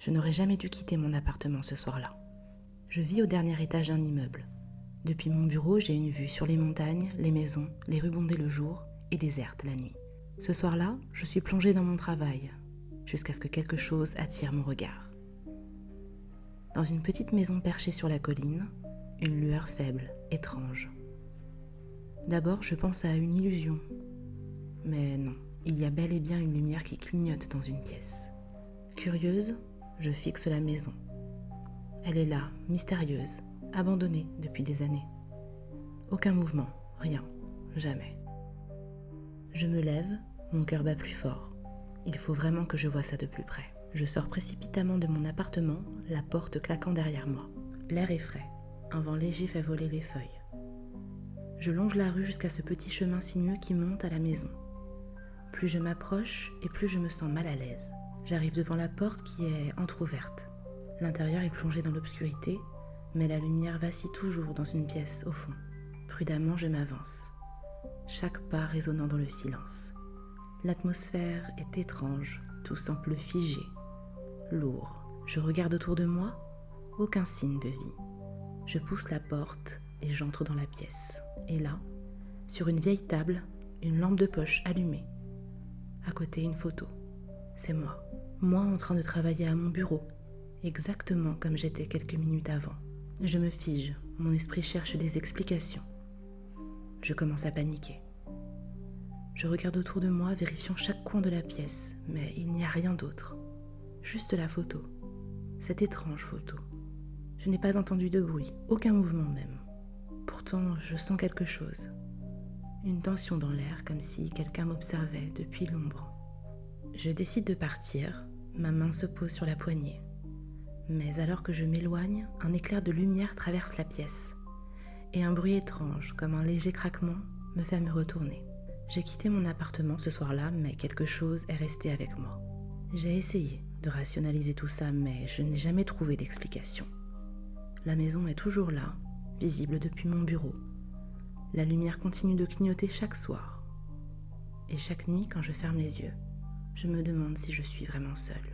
Je n'aurais jamais dû quitter mon appartement ce soir-là. Je vis au dernier étage d'un immeuble. Depuis mon bureau, j'ai une vue sur les montagnes, les maisons, les rues bondées le jour et désertes la nuit. Ce soir-là, je suis plongée dans mon travail, jusqu'à ce que quelque chose attire mon regard. Dans une petite maison perchée sur la colline, une lueur faible, étrange. D'abord, je pense à une illusion. Mais non, il y a bel et bien une lumière qui clignote dans une pièce. Curieuse, je fixe la maison. Elle est là, mystérieuse, abandonnée depuis des années. Aucun mouvement, rien, jamais. Je me lève, mon cœur bat plus fort. Il faut vraiment que je voie ça de plus près. Je sors précipitamment de mon appartement, la porte claquant derrière moi. L'air est frais, un vent léger fait voler les feuilles. Je longe la rue jusqu'à ce petit chemin sinueux qui monte à la maison. Plus je m'approche et plus je me sens mal à l'aise. J'arrive devant la porte qui est entr'ouverte. L'intérieur est plongé dans l'obscurité, mais la lumière vacille toujours dans une pièce au fond. Prudemment, je m'avance, chaque pas résonnant dans le silence. L'atmosphère est étrange, tout semble figé, lourd. Je regarde autour de moi, aucun signe de vie. Je pousse la porte et j'entre dans la pièce. Et là, sur une vieille table, une lampe de poche allumée. À côté, une photo. C'est moi. Moi en train de travailler à mon bureau, exactement comme j'étais quelques minutes avant. Je me fige, mon esprit cherche des explications. Je commence à paniquer. Je regarde autour de moi, vérifiant chaque coin de la pièce, mais il n'y a rien d'autre. Juste la photo. Cette étrange photo. Je n'ai pas entendu de bruit, aucun mouvement même. Pourtant, je sens quelque chose. Une tension dans l'air, comme si quelqu'un m'observait depuis l'ombre. Je décide de partir, ma main se pose sur la poignée. Mais alors que je m'éloigne, un éclair de lumière traverse la pièce. Et un bruit étrange, comme un léger craquement, me fait me retourner. J'ai quitté mon appartement ce soir-là, mais quelque chose est resté avec moi. J'ai essayé de rationaliser tout ça, mais je n'ai jamais trouvé d'explication. La maison est toujours là, visible depuis mon bureau. La lumière continue de clignoter chaque soir. Et chaque nuit, quand je ferme les yeux, je me demande si je suis vraiment seule.